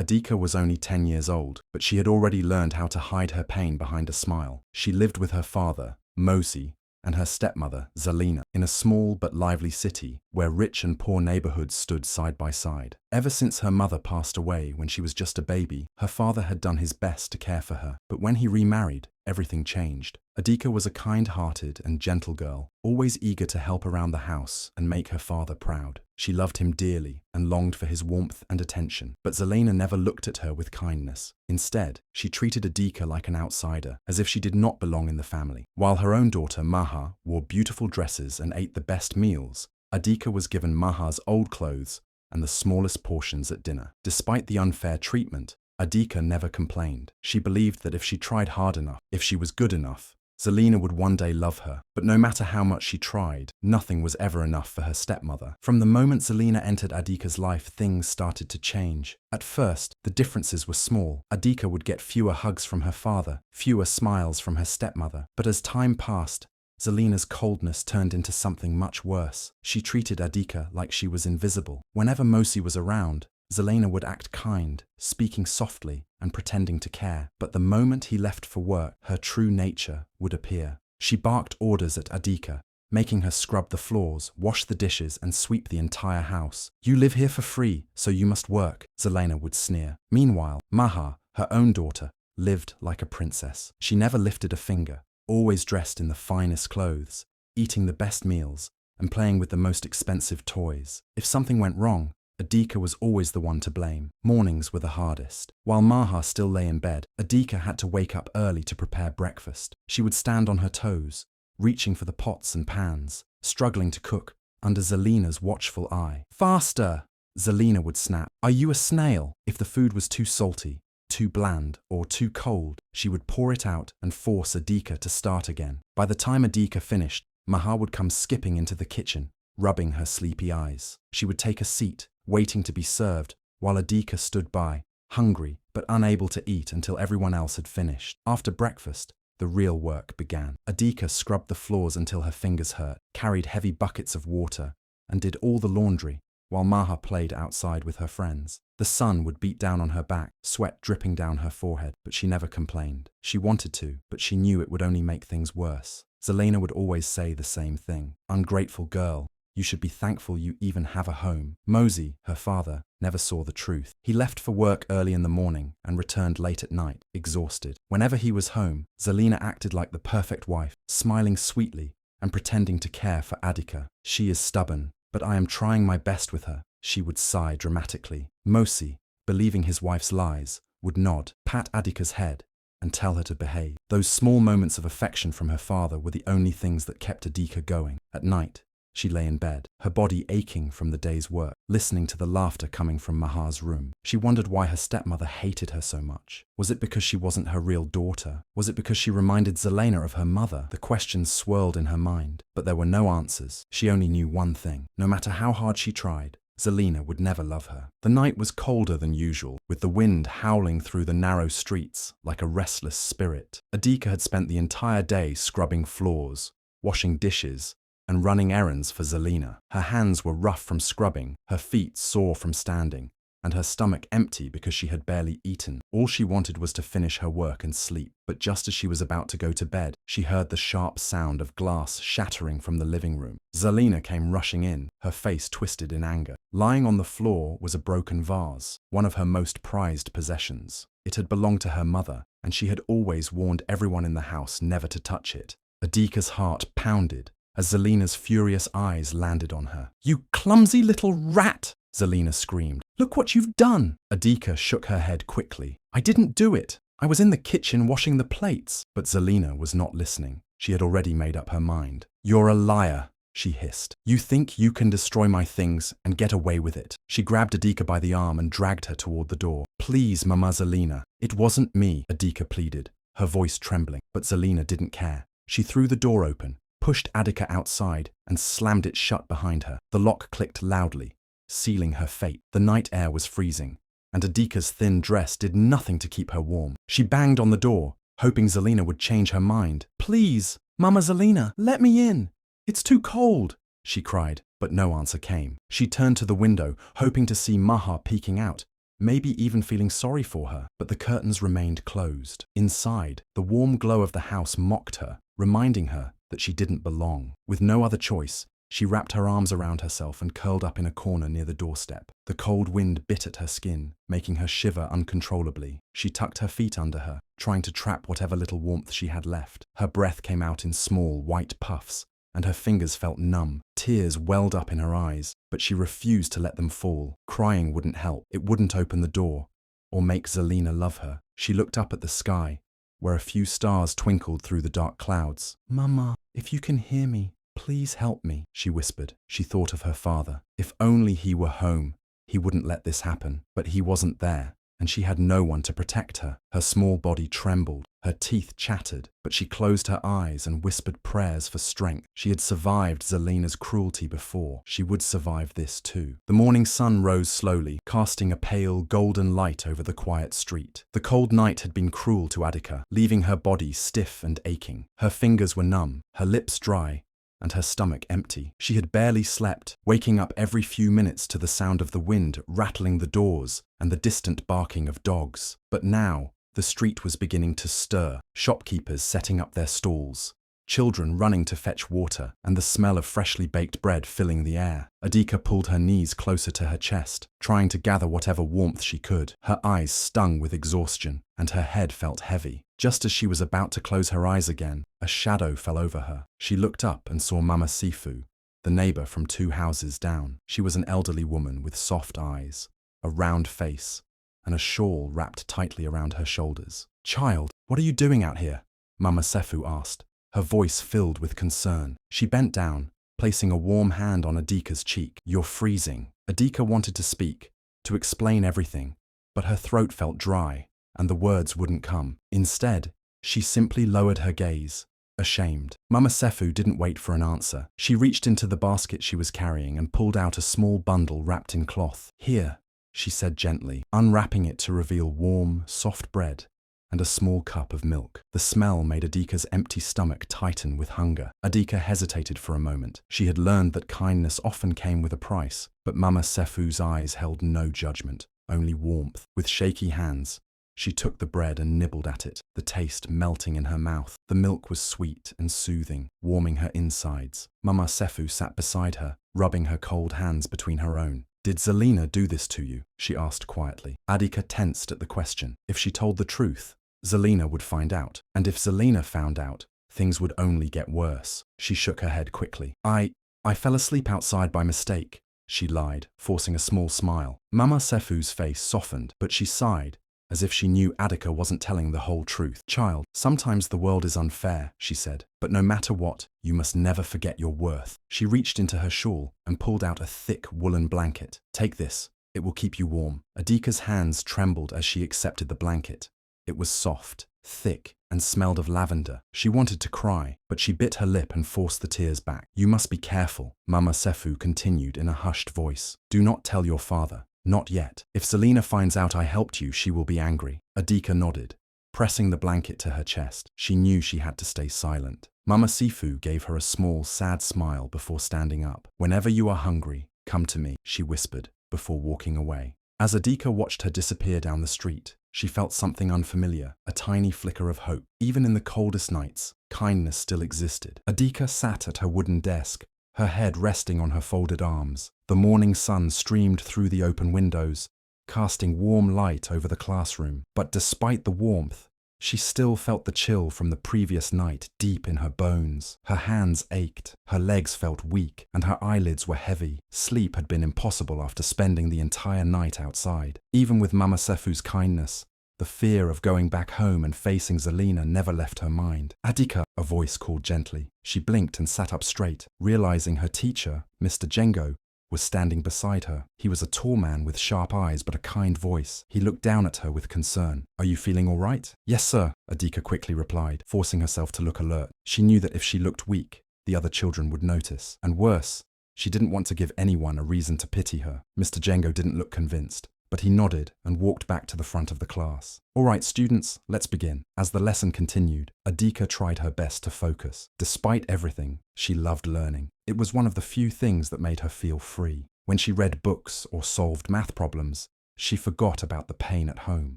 Adika was only 10 years old, but she had already learned how to hide her pain behind a smile. She lived with her father, Mosi, and her stepmother, Zalena, in a small but lively city where rich and poor neighborhoods stood side by side. Ever since her mother passed away when she was just a baby, her father had done his best to care for her. But when he remarried, everything changed. Adika was a kind-hearted and gentle girl, always eager to help around the house and make her father proud. She loved him dearly and longed for his warmth and attention. But Zalena never looked at her with kindness. Instead, she treated Adika like an outsider, as if she did not belong in the family. While her own daughter, Maha, wore beautiful dresses and ate the best meals, Adika was given Maha's old clothes and the smallest portions at dinner. Despite the unfair treatment, Adika never complained. She believed that if she tried hard enough, if she was good enough, Zalena would one day love her. But no matter how much she tried, nothing was ever enough for her stepmother. From the moment Zalena entered Adika's life, things started to change. At first, the differences were small. Adika would get fewer hugs from her father, fewer smiles from her stepmother. But as time passed, Zalena's coldness turned into something much worse. She treated Adika like she was invisible. Whenever Mosi was around, Zalena would act kind, speaking softly and pretending to care. But the moment he left for work, her true nature would appear. She barked orders at Adika, making her scrub the floors, wash the dishes, and sweep the entire house. "You live here for free, so you must work," Zalena would sneer. Meanwhile, Maha, her own daughter, lived like a princess. She never lifted a finger, always dressed in the finest clothes, eating the best meals, and playing with the most expensive toys. If something went wrong, Adika was always the one to blame. Mornings were the hardest. While Maha still lay in bed, Adika had to wake up early to prepare breakfast. She would stand on her toes, reaching for the pots and pans, struggling to cook under Zalena's watchful eye. "Faster!" Zalena would snap. "Are you a snail?" If the food was too salty, too bland, or too cold, she would pour it out and force Adika to start again. By the time Adika finished, Maha would come skipping into the kitchen, rubbing her sleepy eyes. She would take a seat, waiting to be served, while Adika stood by, hungry but unable to eat until everyone else had finished. After breakfast, the real work began. Adika scrubbed the floors until her fingers hurt, carried heavy buckets of water, and did all the laundry, while Maha played outside with her friends. The sun would beat down on her back, sweat dripping down her forehead, but she never complained. She wanted to, but she knew it would only make things worse. Zalena would always say the same thing. "Ungrateful girl. You should be thankful you even have a home." Mosi, her father, never saw the truth. He left for work early in the morning and returned late at night, exhausted. Whenever he was home, Zalena acted like the perfect wife, smiling sweetly and pretending to care for Adika. "She is stubborn, but I am trying my best with her," she would sigh dramatically. Mosi, believing his wife's lies, would nod, pat Adika's head, and tell her to behave. Those small moments of affection from her father were the only things that kept Adika going. At night, she lay in bed, her body aching from the day's work, listening to the laughter coming from Maha's room. She wondered why her stepmother hated her so much. Was it because she wasn't her real daughter? Was it because she reminded Zalena of her mother? The questions swirled in her mind, but there were no answers. She only knew one thing. No matter how hard she tried, Zalena would never love her. The night was colder than usual, with the wind howling through the narrow streets like a restless spirit. Adika had spent the entire day scrubbing floors, washing dishes, and running errands for Zalena. Her hands were rough from scrubbing, her feet sore from standing, and her stomach empty because she had barely eaten. All she wanted was to finish her work and sleep. But just as she was about to go to bed, she heard the sharp sound of glass shattering from the living room. Zalena came rushing in, her face twisted in anger. Lying on the floor was a broken vase, one of her most prized possessions. It had belonged to her mother, and she had always warned everyone in the house never to touch it. Adika's heart pounded as Zalena's furious eyes landed on her. "You clumsy little rat!" Zalena screamed. "Look what you've done!" Adika shook her head quickly. "I didn't do it. I was in the kitchen washing the plates." But Zalena was not listening. She had already made up her mind. "You're a liar," she hissed. "You think you can destroy my things and get away with it." She grabbed Adika by the arm and dragged her toward the door. "Please, Mama Zalena." "It wasn't me," Adika pleaded, her voice trembling. But Zalena didn't care. She threw the door open, pushed Adika outside, and slammed it shut behind her. The lock clicked loudly, sealing her fate. The night air was freezing, and Adika's thin dress did nothing to keep her warm. She banged on the door, hoping Zalena would change her mind. "Please, Mama Zalena, let me in. It's too cold," she cried, but no answer came. She turned to the window, hoping to see Maha peeking out, maybe even feeling sorry for her, but the curtains remained closed. Inside, the warm glow of the house mocked her, reminding her that she didn't belong. With no other choice, she wrapped her arms around herself and curled up in a corner near the doorstep. The cold wind bit at her skin, making her shiver uncontrollably. She tucked her feet under her, trying to trap whatever little warmth she had left. Her breath came out in small, white puffs, and her fingers felt numb. Tears welled up in her eyes, but she refused to let them fall. Crying wouldn't help. It wouldn't open the door or make Zalena love her. She looked up at the sky, where a few stars twinkled through the dark clouds. "Mama, if you can hear me, please help me," she whispered. She thought of her father. If only he were home, he wouldn't let this happen. But he wasn't there, and she had no one to protect her. Her small body trembled, her teeth chattered, but she closed her eyes and whispered prayers for strength. She had survived Zalena's cruelty before. She would survive this too. The morning sun rose slowly, casting a pale, golden light over the quiet street. The cold night had been cruel to Adika, leaving her body stiff and aching. Her fingers were numb, her lips dry, and her stomach empty. She had barely slept, waking up every few minutes to the sound of the wind rattling the doors and the distant barking of dogs. But now, the street was beginning to stir, shopkeepers setting up their stalls, children running to fetch water, and the smell of freshly baked bread filling the air. Adika pulled her knees closer to her chest, trying to gather whatever warmth she could. Her eyes stung with exhaustion, and her head felt heavy. Just as she was about to close her eyes again, a shadow fell over her. She looked up and saw Mama Sefu, the neighbor from 2 houses down. She was an elderly woman with soft eyes, a round face, and a shawl wrapped tightly around her shoulders. "Child, what are you doing out here?" Mama Sefu asked, her voice filled with concern. She bent down, placing a warm hand on Adika's cheek. "You're freezing." Adika wanted to speak, to explain everything, but her throat felt dry, and the words wouldn't come. Instead, she simply lowered her gaze, ashamed. Mama Sefu didn't wait for an answer. She reached into the basket she was carrying and pulled out a small bundle wrapped in cloth. "Here," she said gently, unwrapping it to reveal warm, soft bread and a small cup of milk. The smell made Adika's empty stomach tighten with hunger. Adika hesitated for a moment. She had learned that kindness often came with a price, but Mama Sefu's eyes held no judgment, only warmth. With shaky hands, she took the bread and nibbled at it, the taste melting in her mouth. The milk was sweet and soothing, warming her insides. Mama Sefu sat beside her, rubbing her cold hands between her own. "Did Zalena do this to you?" she asked quietly. Adika tensed at the question. If she told the truth, Zalena would find out. And if Zalena found out, things would only get worse. She shook her head quickly. I fell asleep outside by mistake," she lied, forcing a small smile. Mama Sefu's face softened, but she sighed, as if she knew Adika wasn't telling the whole truth. "Child, sometimes the world is unfair," she said, "but no matter what, you must never forget your worth." She reached into her shawl and pulled out a thick woolen blanket. "Take this, it will keep you warm." Adika's hands trembled as she accepted the blanket. It was soft, thick, and smelled of lavender. She wanted to cry, but she bit her lip and forced the tears back. "You must be careful," Mama Sefu continued in a hushed voice. "Do not tell your father. Not yet. If Zalena finds out I helped you, she will be angry." Adika nodded, pressing the blanket to her chest. She knew she had to stay silent. Mama Sefu gave her a small, sad smile before standing up. "Whenever you are hungry, come to me," she whispered, before walking away. As Adika watched her disappear down the street, she felt something unfamiliar, a tiny flicker of hope. Even in the coldest nights, kindness still existed. Adika sat at her wooden desk, her head resting on her folded arms. The morning sun streamed through the open windows, casting warm light over the classroom. But despite the warmth, she still felt the chill from the previous night deep in her bones. Her hands ached, her legs felt weak, and her eyelids were heavy. Sleep had been impossible after spending the entire night outside. Even with Mama Sefu's kindness, the fear of going back home and facing Zalena never left her mind. "Adika," a voice called gently. She blinked and sat up straight, realizing her teacher, Mr. Jengo, was standing beside her. He was a tall man with sharp eyes but a kind voice. He looked down at her with concern. "Are you feeling all right?" "Yes, sir," Adika quickly replied, forcing herself to look alert. She knew that if she looked weak, the other children would notice. And worse, she didn't want to give anyone a reason to pity her. Mr. Jengo didn't look convinced, but he nodded and walked back to the front of the class. "All right, students, let's begin." As the lesson continued, Adika tried her best to focus. Despite everything, she loved learning. It was one of the few things that made her feel free. When she read books or solved math problems, She forgot about the pain at home.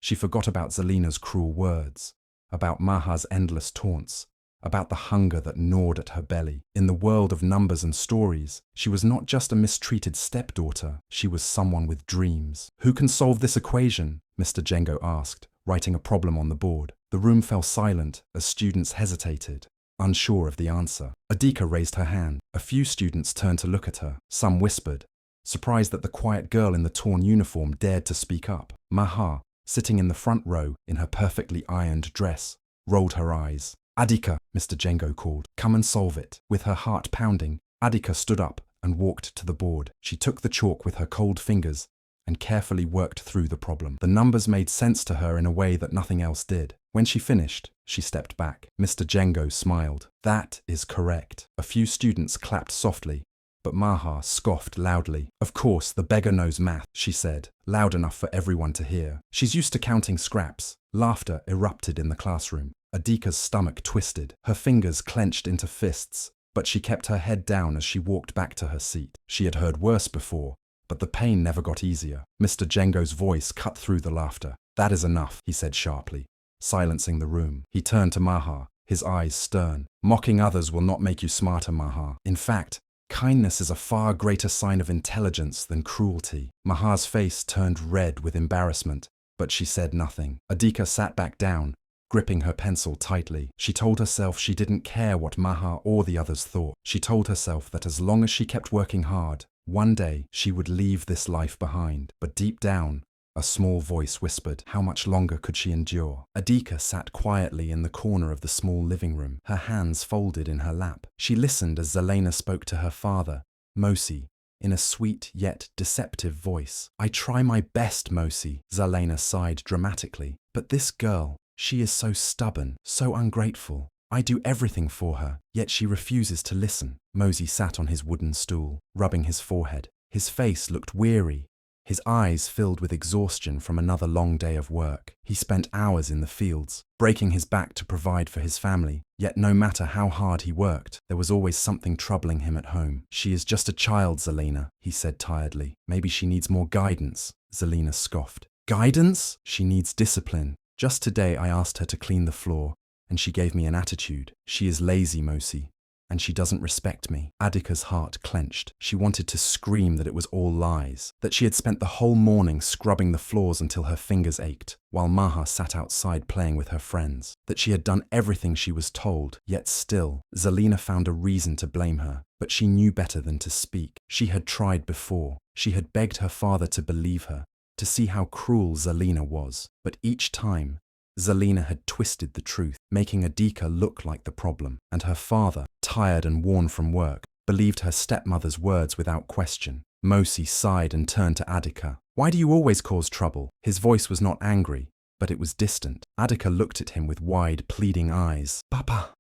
She forgot about Zalena's cruel words, about Maha's endless taunts, about the hunger that gnawed at her belly. In the world of numbers and stories, she was not just a mistreated stepdaughter, she was someone with dreams. "Who can solve this equation?" Mr. Jengo asked, writing a problem on the board. The room fell silent as students hesitated, unsure of the answer. Adika raised her hand. A few students turned to look at her. Some whispered, surprised that the quiet girl in the torn uniform dared to speak up. Maha, sitting in the front row in her perfectly ironed dress, rolled her eyes. "Adika," Mr. Jengo called, "come and solve it." With her heart pounding, Adika stood up and walked to the board. She took the chalk with her cold fingers and carefully worked through the problem. The numbers made sense to her in a way that nothing else did. When she finished, she stepped back. Mr. Jengo smiled. "That is correct." A few students clapped softly, but Maha scoffed loudly. "Of course, the beggar knows math," she said, loud enough for everyone to hear. "She's used to counting scraps." Laughter erupted in the classroom. Adika's stomach twisted. Her fingers clenched into fists, but she kept her head down as she walked back to her seat. She had heard worse before, but the pain never got easier. Mr. Jengo's voice cut through the laughter. "That is enough," he said sharply, silencing the room. He turned to Maha, his eyes stern. "Mocking others will not make you smarter, Maha. In fact, kindness is a far greater sign of intelligence than cruelty." Maha's face turned red with embarrassment, but she said nothing. Adika sat back down, gripping her pencil tightly. She told herself she didn't care what Maha or the others thought. She told herself that as long as she kept working hard, one day she would leave this life behind. But deep down, a small voice whispered, how much longer could she endure? Adika sat quietly in the corner of the small living room, her hands folded in her lap. She listened as Zalena spoke to her father, Mosi, in a sweet yet deceptive voice. "I try my best, Mosi," Zalena sighed dramatically. "But this girl, she is so stubborn, so ungrateful. I do everything for her, yet she refuses to listen." Mosi sat on his wooden stool, rubbing his forehead. His face looked weary, his eyes filled with exhaustion from another long day of work. He spent hours in the fields, breaking his back to provide for his family. Yet no matter how hard he worked, there was always something troubling him at home. "She is just a child, Zalena," he said tiredly. "Maybe she needs more guidance." Zalena scoffed. "Guidance? She needs discipline. Just today I asked her to clean the floor, and she gave me an attitude. She is lazy, Mosi, and she doesn't respect me." Adika's heart clenched. She wanted to scream that it was all lies, that she had spent the whole morning scrubbing the floors until her fingers ached, while Maha sat outside playing with her friends, that she had done everything she was told. Yet still, Zalena found a reason to blame her, but she knew better than to speak. She had tried before. She had begged her father to believe her, to see how cruel Zalena was. But each time, Zalena had twisted the truth, making Adika look like the problem. And her father, tired and worn from work, believed her stepmother's words without question. Mosi sighed and turned to Adika. "Why do you always cause trouble?" His voice was not angry, but it was distant. Adika looked at him with wide, pleading eyes. "Papa,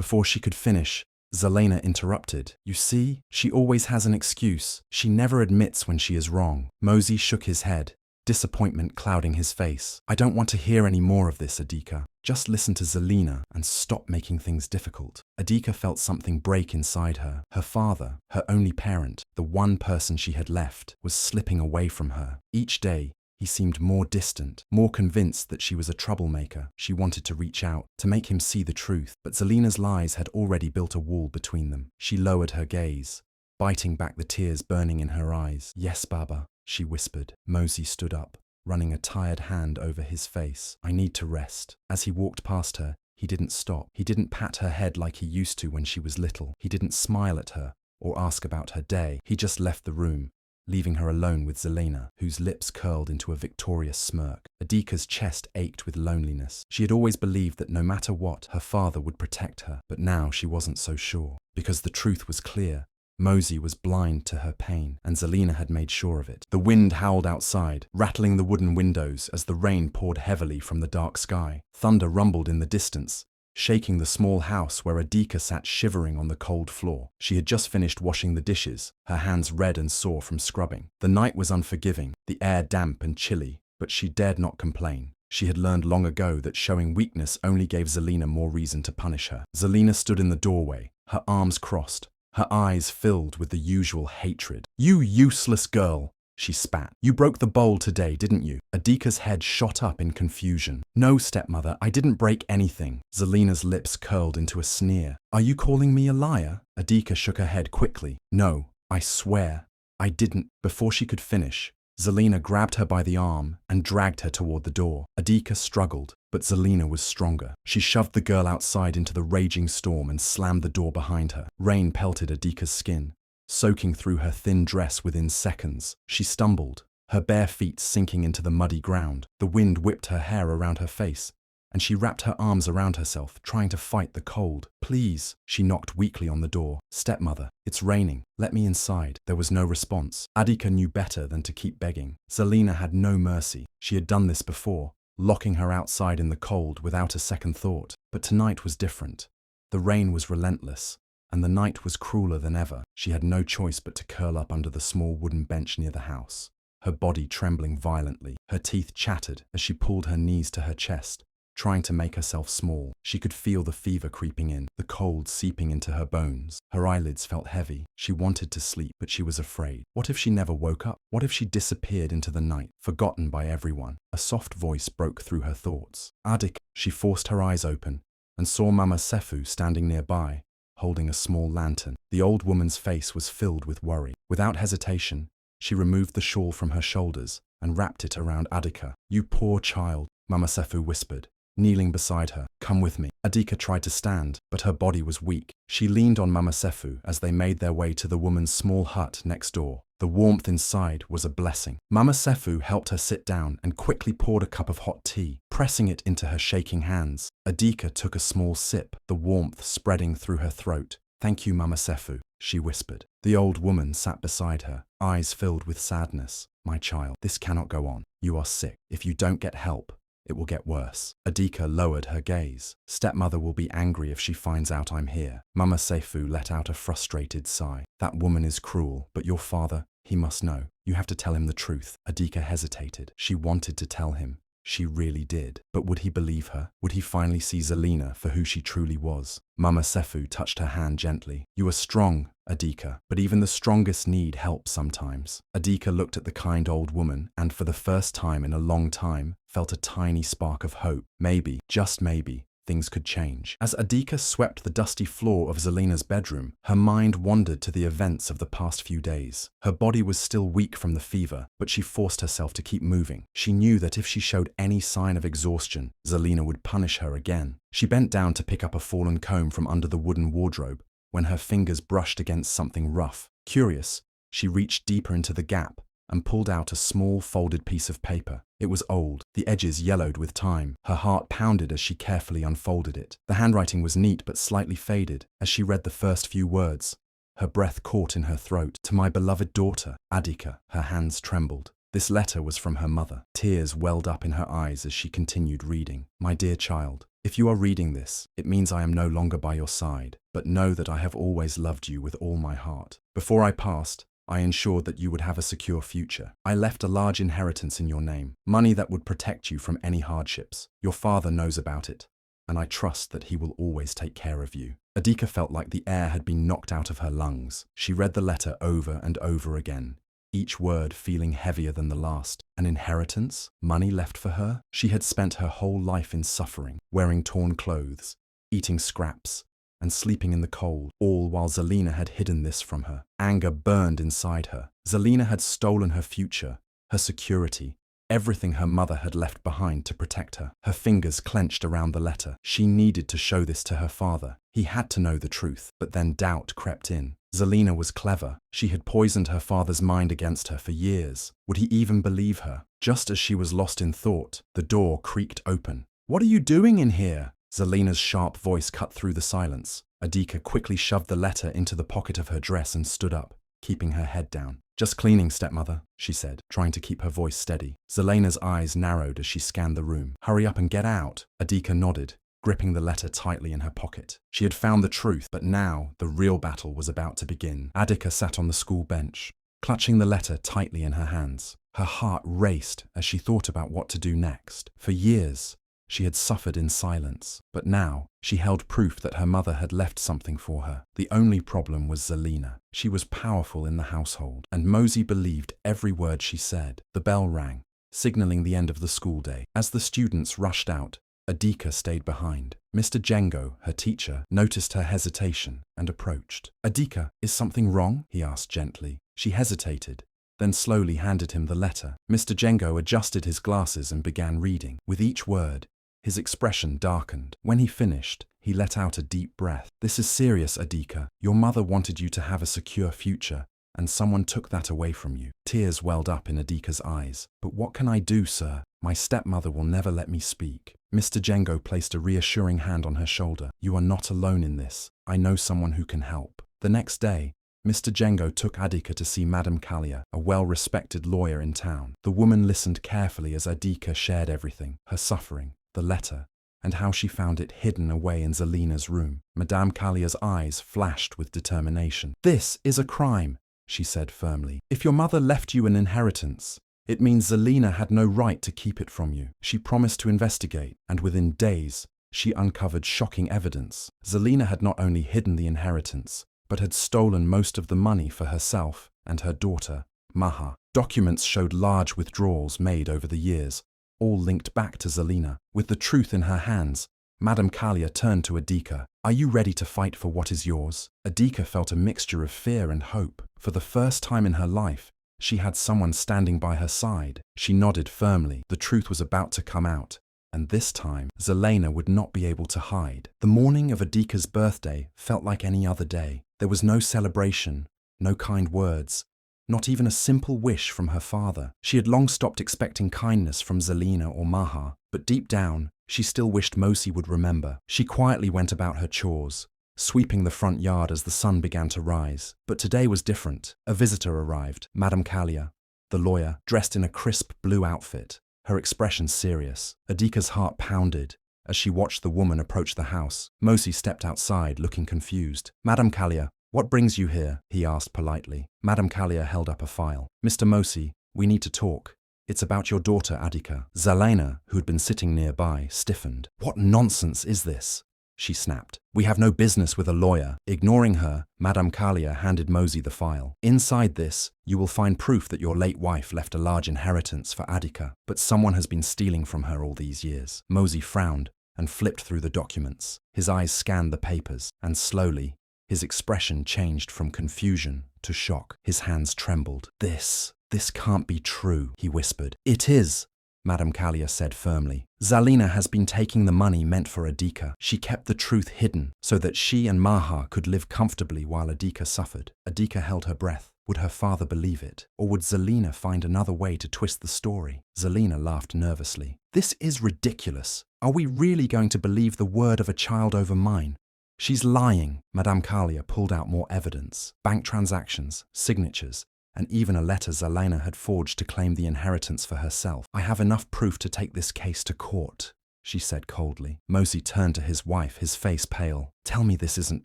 Before she could finish, Zalena interrupted. "You see, she always has an excuse. She never admits when she is wrong." Mosi shook his head, disappointment clouding his face. "I don't want to hear any more of this, Adika. Just listen to Zalena and stop making things difficult." Adika felt something break inside her. Her father, her only parent, the one person she had left, was slipping away from her. Each day, he seemed more distant, more convinced that she was a troublemaker. She wanted to reach out, to make him see the truth, but Zalena's lies had already built a wall between them. She lowered her gaze, biting back the tears burning in her eyes. "Yes, Baba," she whispered. Mosi stood up, running a tired hand over his face. "I need to rest." As he walked past her, he didn't stop. He didn't pat her head like he used to when she was little. He didn't smile at her or ask about her day. He just left the room, leaving her alone with Zalena, whose lips curled into a victorious smirk. Adika's chest ached with loneliness. She had always believed that no matter what, her father would protect her, but now she wasn't so sure. Because the truth was clear. Mosi was blind to her pain, and Zalena had made sure of it. The wind howled outside, rattling the wooden windows as the rain poured heavily from the dark sky. Thunder rumbled in the distance, shaking the small house where Adika sat shivering on the cold floor. She had just finished washing the dishes, her hands red and sore from scrubbing. The night was unforgiving, the air damp and chilly, but she dared not complain. She had learned long ago that showing weakness only gave Zalena more reason to punish her. Zalena stood in the doorway, her arms crossed, her eyes filled with the usual hatred. "You useless girl!" she spat. You broke the bowl today, didn't you? Adika's head shot up in confusion. No, stepmother, I didn't break anything. Zalena's lips curled into a sneer. Are you calling me a liar? Adika shook her head quickly. No, I swear, I didn't. Before she could finish, Zalena grabbed her by the arm and dragged her toward the door. Adika struggled, but Zalena was stronger. She shoved the girl outside into the raging storm and slammed the door behind her. Rain pelted Adika's skin, soaking through her thin dress within seconds. She stumbled, her bare feet sinking into the muddy ground. The wind whipped her hair around her face, and she wrapped her arms around herself, trying to fight the cold. Please, she knocked weakly on the door. Stepmother, it's raining. Let me inside. There was no response. Adika knew better than to keep begging. Zalena had no mercy. She had done this before, locking her outside in the cold without a second thought. But tonight was different. The rain was relentless, and the night was crueler than ever. She had no choice but to curl up under the small wooden bench near the house, her body trembling violently. Her teeth chattered as she pulled her knees to her chest, trying to make herself small. She could feel the fever creeping in, the cold seeping into her bones. Her eyelids felt heavy. She wanted to sleep, but she was afraid. What if she never woke up? What if she disappeared into the night, forgotten by everyone? A soft voice broke through her thoughts. Adika. She forced her eyes open and saw Mama Sefu standing nearby, holding a small lantern. The old woman's face was filled with worry. Without hesitation, she removed the shawl from her shoulders and wrapped it around Adika. You poor child, Mama Sefu whispered, kneeling beside her. Come with me. Adika tried to stand, but her body was weak. She leaned on Mama Sefu as they made their way to the woman's small hut next door. The warmth inside was a blessing. Mama Sefu helped her sit down and quickly poured a cup of hot tea, pressing it into her shaking hands. Adika took a small sip, the warmth spreading through her throat. Thank you, Mama Sefu, she whispered. The old woman sat beside her, eyes filled with sadness. My child, this cannot go on. You are sick. If you don't get help, it will get worse. Adika lowered her gaze. Stepmother will be angry if she finds out I'm here. Mama Sefu let out a frustrated sigh. That woman is cruel, but your father, he must know. You have to tell him the truth. Adika hesitated. She wanted to tell him. She really did. But would he believe her? Would he finally see Zalena for who she truly was? Mama Sefu touched her hand gently. You are strong, Adika, but even the strongest need help sometimes. Adika looked at the kind old woman and for the first time in a long time felt a tiny spark of hope. Maybe, just maybe, things could change. As Adika swept the dusty floor of Zalena's bedroom, her mind wandered to the events of the past few days. Her body was still weak from the fever, but she forced herself to keep moving. She knew that if she showed any sign of exhaustion, Zalena would punish her again. She bent down to pick up a fallen comb from under the wooden wardrobe when her fingers brushed against something rough. Curious, she reached deeper into the gap and pulled out a small folded piece of paper. It was old, the edges yellowed with time. Her heart pounded as she carefully unfolded it. The handwriting was neat but slightly faded. As she read the first few words, her breath caught in her throat. To my beloved daughter, Adika. Her hands trembled. This letter was from her mother. Tears welled up in her eyes as she continued reading. My dear child, if you are reading this, it means I am no longer by your side, but know that I have always loved you with all my heart. Before I passed, I ensured that you would have a secure future. I left a large inheritance in your name, money that would protect you from any hardships. Your father knows about it, and I trust that he will always take care of you. Adika felt like the air had been knocked out of her lungs. She read the letter over and over again, each word feeling heavier than the last. An inheritance? Money left for her? She had spent her whole life in suffering, wearing torn clothes, eating scraps, and sleeping in the cold, all while Zalena had hidden this from her. Anger burned inside her. Zalena had stolen her future, her security, everything her mother had left behind to protect her. Her fingers clenched around the letter. She needed to show this to her father. He had to know the truth, but then doubt crept in. Zalena was clever. She had poisoned her father's mind against her for years. Would he even believe her? Just as she was lost in thought, the door creaked open. What are you doing in here? Zalena's sharp voice cut through the silence. Adika quickly shoved the letter into the pocket of her dress and stood up, keeping her head down. Just cleaning, stepmother, she said, trying to keep her voice steady. Zalena's eyes narrowed as she scanned the room. Hurry up and get out. Adika nodded, gripping the letter tightly in her pocket. She had found the truth, but now the real battle was about to begin. Adika sat on the school bench, clutching the letter tightly in her hands. Her heart raced as she thought about what to do next. For years, she had suffered in silence. But now, she held proof that her mother had left something for her. The only problem was Zalena. She was powerful in the household, and Mosey believed every word she said. The bell rang, signaling the end of the school day. As the students rushed out, Adika stayed behind. Mr. Jengo, her teacher, noticed her hesitation and approached. "Adika, is something wrong?" he asked gently. She hesitated, then slowly handed him the letter. Mr. Jengo adjusted his glasses and began reading. With each word, his expression darkened. When he finished, he let out a deep breath. "This is serious, Adika. Your mother wanted you to have a secure future, and someone took that away from you." Tears welled up in Adika's eyes. "But what can I do, sir? My stepmother will never let me speak." Mr. Jengo placed a reassuring hand on her shoulder. "You are not alone in this. I know someone who can help." The next day, Mr. Jengo took Adika to see Madame Kalia, a well-respected lawyer in town. The woman listened carefully as Adika shared everything, her suffering, the letter, and how she found it hidden away in Zalena's room. Madame Kalia's eyes flashed with determination. "This is a crime," she said firmly. "If your mother left you an inheritance, it means Zalena had no right to keep it from you." She promised to investigate, and within days, she uncovered shocking evidence. Zalena had not only hidden the inheritance, but had stolen most of the money for herself and her daughter, Maha. Documents showed large withdrawals made over the years, all linked back to Zalena. With the truth in her hands, Madame Kalia turned to Adika. "Are you ready to fight for what is yours?" Adika felt a mixture of fear and hope. For the first time in her life, she had someone standing by her side. She nodded firmly. The truth was about to come out, and this time, Zalena would not be able to hide. The morning of Adika's birthday felt like any other day. There was no celebration, no kind words, not even a simple wish from her father. She had long stopped expecting kindness from Zalena or Maha, but deep down, she still wished Mosi would remember. She quietly went about her chores, sweeping the front yard as the sun began to rise. But today was different. A visitor arrived, Madame Kalia, the lawyer, dressed in a crisp blue outfit, her expression serious. Adika's heart pounded as she watched the woman approach the house. Mosi stepped outside, looking confused. "Madame Kalia, what brings you here?" he asked politely. Madame Kalia held up a file. "Mr. Mosi, we need to talk. It's about your daughter, Adika." Zalena, who had been sitting nearby, stiffened. "What nonsense is this?" she snapped. "We have no business with a lawyer." Ignoring her, Madame Kalia handed Mosi the file. "Inside this, you will find proof that your late wife left a large inheritance for Adika, but someone has been stealing from her all these years." Mosi frowned and flipped through the documents. His eyes scanned the papers, and slowly, his expression changed from confusion to shock. His hands trembled. This can't be true," he whispered. "It is," Madame Kalia said firmly. "Zalena has been taking the money meant for Adika. She kept the truth hidden so that she and Maha could live comfortably while Adika suffered." Adika held her breath. Would her father believe it? Or would Zalena find another way to twist the story? Zalena laughed nervously. "This is ridiculous. Are we really going to believe the word of a child over mine? She's lying." Madame Kalia pulled out more evidence. Bank transactions, signatures, and even a letter Zalena had forged to claim the inheritance for herself. "I have enough proof to take this case to court," she said coldly. Mosi turned to his wife, his face pale. "Tell me this isn't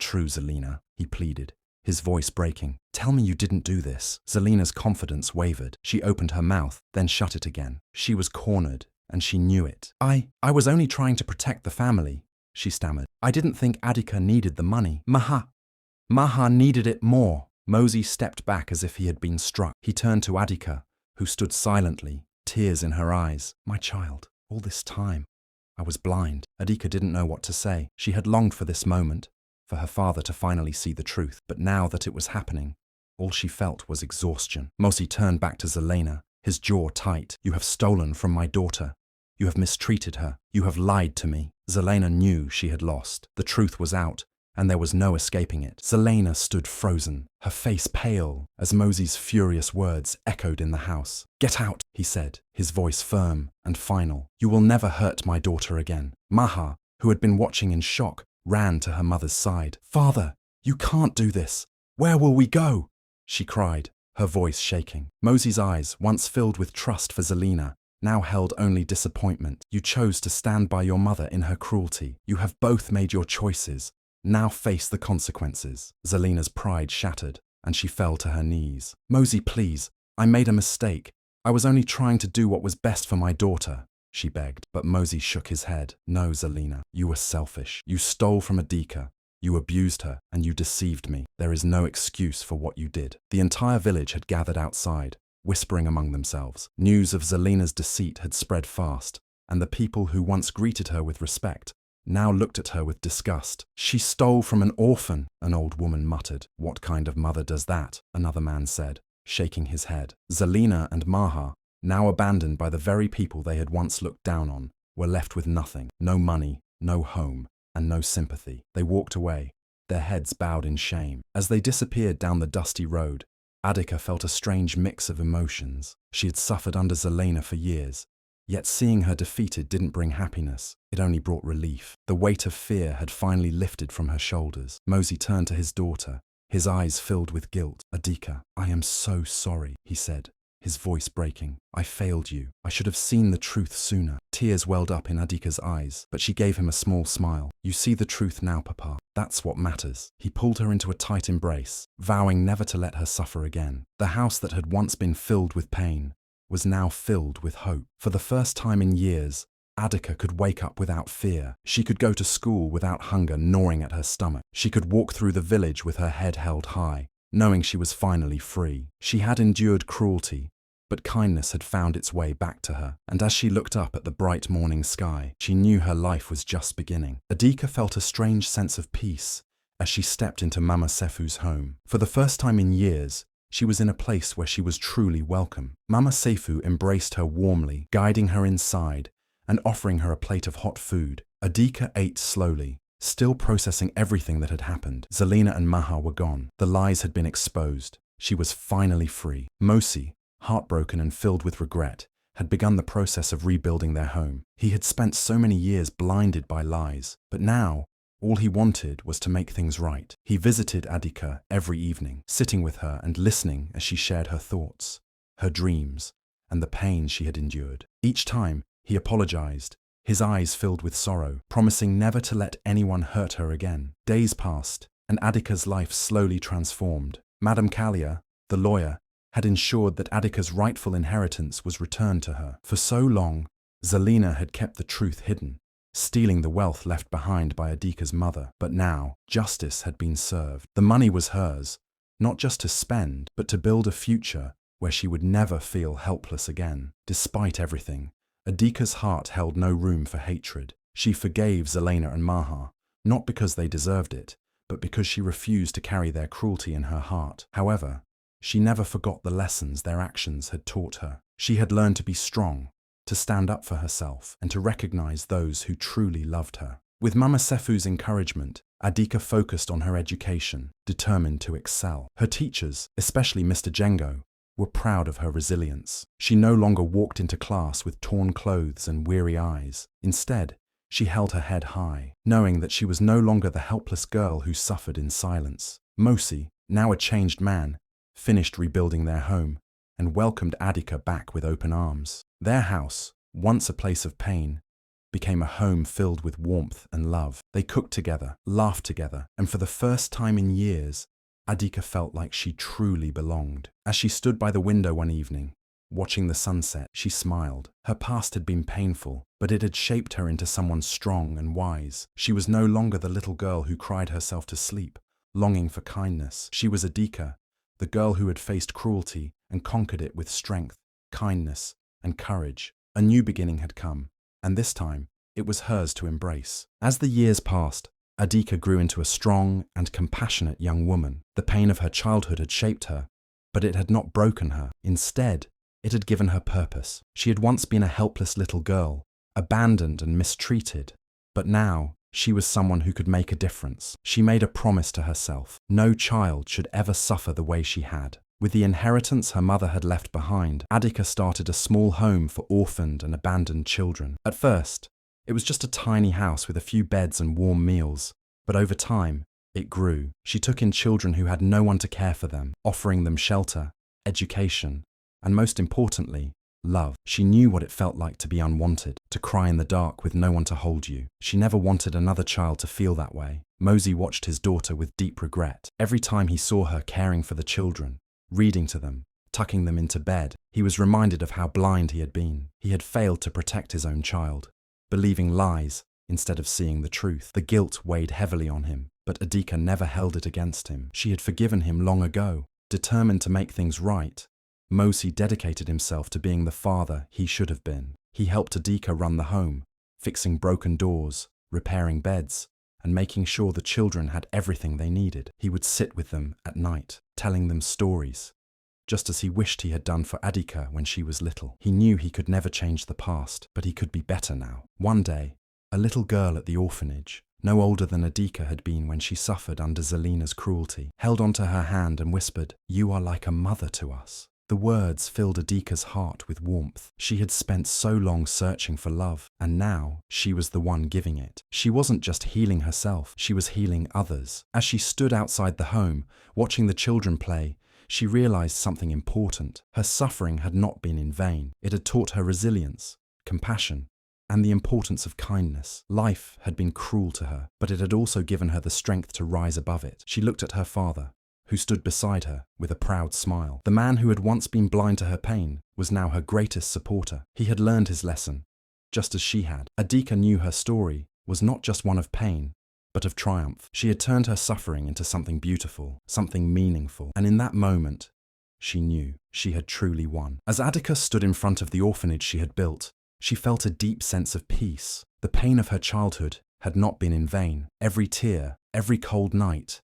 true, Zalena," he pleaded, his voice breaking. "Tell me you didn't do this." Zalena's confidence wavered. She opened her mouth, then shut it again. She was cornered, and she knew it. I was only trying to protect the family," she stammered. "I didn't think Adika needed the money. Maha needed it more." Mosi stepped back as if he had been struck. He turned to Adika, who stood silently, tears in her eyes. "My child, all this time, I was blind." Adika didn't know what to say. She had longed for this moment, for her father to finally see the truth. But now that it was happening, all she felt was exhaustion. Mosi turned back to Zalena, his jaw tight. "You have stolen from my daughter. You have mistreated her. You have lied to me." Zalena knew she had lost. The truth was out, and there was no escaping it. Zalena stood frozen, her face pale, as Mosi's furious words echoed in the house. "Get out," he said, his voice firm and final. "You will never hurt my daughter again." Maha, who had been watching in shock, ran to her mother's side. "Father, you can't do this. Where will we go?" she cried, her voice shaking. Mosi's eyes, once filled with trust for Zalena, now held only disappointment. "You chose to stand by your mother in her cruelty. You have both made your choices. Now face the consequences." Zalena's pride shattered, and she fell to her knees. "Mosi, please, I made a mistake. I was only trying to do what was best for my daughter," she begged. But Mosey shook his head. No, Zalena, you were selfish. You stole from Adika. You abused her, and you deceived me. There is no excuse for what you did. The entire village had gathered outside, whispering among themselves. News of Zalena's deceit had spread fast, and the people who once greeted her with respect now looked at her with disgust. She stole from an orphan, an old woman muttered. What kind of mother does that? Another man said, shaking his head. Zalena and Maha, now abandoned by the very people they had once looked down on, were left with nothing. No money, no home, and no sympathy. They walked away, their heads bowed in shame. As they disappeared down the dusty road, Adika felt a strange mix of emotions. She had suffered under Zalena for years, yet seeing her defeated didn't bring happiness. It only brought relief. The weight of fear had finally lifted from her shoulders. Mosey turned to his daughter, his eyes filled with guilt. Adika, I am so sorry, he said, his voice breaking. I failed you. I should have seen the truth sooner. Tears welled up in Adika's eyes, but she gave him a small smile. You see the truth now, Papa. That's what matters. He pulled her into a tight embrace, vowing never to let her suffer again. The house that had once been filled with pain was now filled with hope. For the first time in years, Adika could wake up without fear. She could go to school without hunger gnawing at her stomach. She could walk through the village with her head held high, knowing she was finally free. She had endured cruelty, but kindness had found its way back to her, and as she looked up at the bright morning sky, she knew her life was just beginning. Adika felt a strange sense of peace as she stepped into Mama Sefu's home. For the first time in years, she was in a place where she was truly welcome. Mama Sefu embraced her warmly, guiding her inside and offering her a plate of hot food. Adika ate slowly, still processing everything that had happened. Zalena and Maha were gone. The lies had been exposed. She was finally free. Mosey, heartbroken and filled with regret, had begun the process of rebuilding their home. He had spent so many years blinded by lies, but now all he wanted was to make things right. He visited Adika every evening, sitting with her and listening as she shared her thoughts, her dreams, and the pain she had endured. Each time, he apologized, his eyes filled with sorrow, promising never to let anyone hurt her again. Days passed, and Adika's life slowly transformed. Madame Kalia, the lawyer, had ensured that Adika's rightful inheritance was returned to her. For so long, Zalena had kept the truth hidden, stealing the wealth left behind by Adika's mother. But now, justice had been served. The money was hers, not just to spend, but to build a future where she would never feel helpless again. Despite everything, Adika's heart held no room for hatred. She forgave Zalena and Maha, not because they deserved it, but because she refused to carry their cruelty in her heart. However, she never forgot the lessons their actions had taught her. She had learned to be strong, to stand up for herself, and to recognize those who truly loved her. With Mama Sefu's encouragement, Adika focused on her education, determined to excel. Her teachers, especially Mr. Jengo, were proud of her resilience. She no longer walked into class with torn clothes and weary eyes. Instead, she held her head high, knowing that she was no longer the helpless girl who suffered in silence. Mosey, now a changed man, finished rebuilding their home and welcomed Adika back with open arms. Their house, once a place of pain, became a home filled with warmth and love. They cooked together, laughed together, and for the first time in years, Adika felt like she truly belonged. As she stood by the window one evening, watching the sunset, she smiled. Her past had been painful, but it had shaped her into someone strong and wise. She was no longer the little girl who cried herself to sleep, longing for kindness. She was Adika, the girl who had faced cruelty and conquered it with strength, kindness, and courage. A new beginning had come, and this time, it was hers to embrace. As the years passed, Adika grew into a strong and compassionate young woman. The pain of her childhood had shaped her, but it had not broken her. Instead, it had given her purpose. She had once been a helpless little girl, abandoned and mistreated, but now she was someone who could make a difference. She made a promise to herself. No child should ever suffer the way she had. With the inheritance her mother had left behind, Adika started a small home for orphaned and abandoned children. At first, it was just a tiny house with a few beds and warm meals, but over time, it grew. She took in children who had no one to care for them, offering them shelter, education, and most importantly, love. She knew what it felt like to be unwanted, to cry in the dark with no one to hold you. She never wanted another child to feel that way. Mosey watched his daughter with deep regret. Every time he saw her caring for the children, reading to them, tucking them into bed. He was reminded of how blind he had been. He had failed to protect his own child, believing lies instead of seeing the truth. The guilt weighed heavily on him, but Adika never held it against him. She had forgiven him long ago, determined to make things right. Mosi dedicated himself to being the father he should have been. He helped Adika run the home, fixing broken doors, repairing beds, and making sure the children had everything they needed. He would sit with them at night, telling them stories, just as he wished he had done for Adika when she was little. He knew he could never change the past, but he could be better now. One day, a little girl at the orphanage, no older than Adika had been when she suffered under Zalena's cruelty, held onto her hand and whispered, "You are like a mother to us." The words filled Adika's heart with warmth. She had spent so long searching for love, and now she was the one giving it. She wasn't just healing herself, she was healing others. As she stood outside the home, watching the children play, she realized something important. Her suffering had not been in vain. It had taught her resilience, compassion, and the importance of kindness. Life had been cruel to her, but it had also given her the strength to rise above it. She looked at her father, who stood beside her with a proud smile. The man who had once been blind to her pain was now her greatest supporter. He had learned his lesson, just as she had. Adika knew her story was not just one of pain, but of triumph. She had turned her suffering into something beautiful, something meaningful, and in that moment, she knew she had truly won. As Adika stood in front of the orphanage she had built, she felt a deep sense of peace. The pain of her childhood had not been in vain. Every tear, every cold night,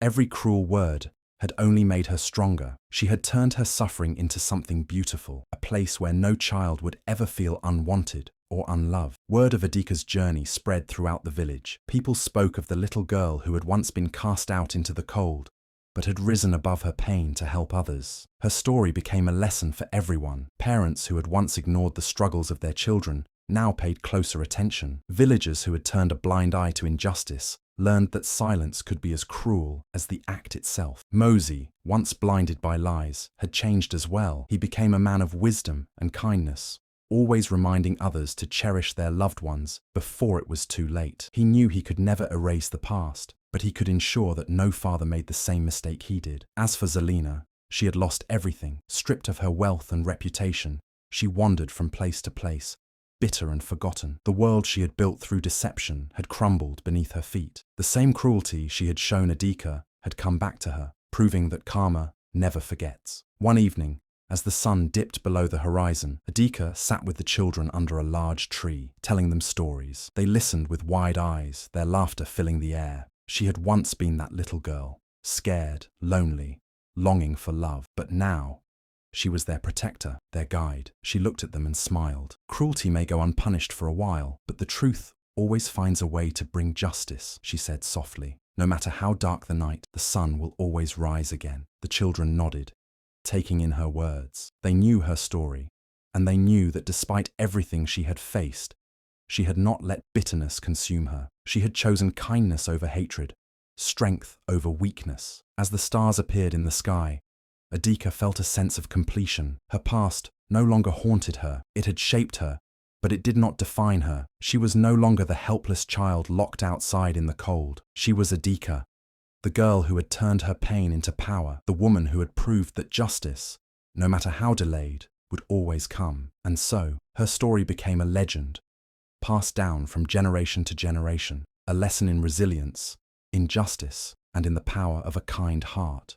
every cruel word had only made her stronger. She had turned her suffering into something beautiful, a place where no child would ever feel unwanted or unloved. Word of Adika's journey spread throughout the village. People spoke of the little girl who had once been cast out into the cold, but had risen above her pain to help others. Her story became a lesson for everyone. Parents who had once ignored the struggles of their children now paid closer attention. Villagers who had turned a blind eye to injustice learned that silence could be as cruel as the act itself. Mosi, once blinded by lies, had changed as well. He became a man of wisdom and kindness, always reminding others to cherish their loved ones before it was too late. He knew he could never erase the past, but he could ensure that no father made the same mistake he did. As for Zalena, she had lost everything. Stripped of her wealth and reputation, she wandered from place to place, bitter and forgotten. The world she had built through deception had crumbled beneath her feet. The same cruelty she had shown Adika had come back to her, proving that karma never forgets. One evening, as the sun dipped below the horizon, Adika sat with the children under a large tree, telling them stories. They listened with wide eyes, their laughter filling the air. She had once been that little girl, scared, lonely, longing for love, but now she was their protector, their guide. She looked at them and smiled. Cruelty may go unpunished for a while, but the truth always finds a way to bring justice, she said softly. No matter how dark the night, the sun will always rise again. The children nodded, taking in her words. They knew her story, and they knew that despite everything she had faced, she had not let bitterness consume her. She had chosen kindness over hatred, strength over weakness. As the stars appeared in the sky, Adika felt a sense of completion. Her past no longer haunted her. It had shaped her, but it did not define her. She was no longer the helpless child locked outside in the cold. She was Adika, the girl who had turned her pain into power, the woman who had proved that justice, no matter how delayed, would always come. And so, her story became a legend, passed down from generation to generation, a lesson in resilience, in justice, and in the power of a kind heart.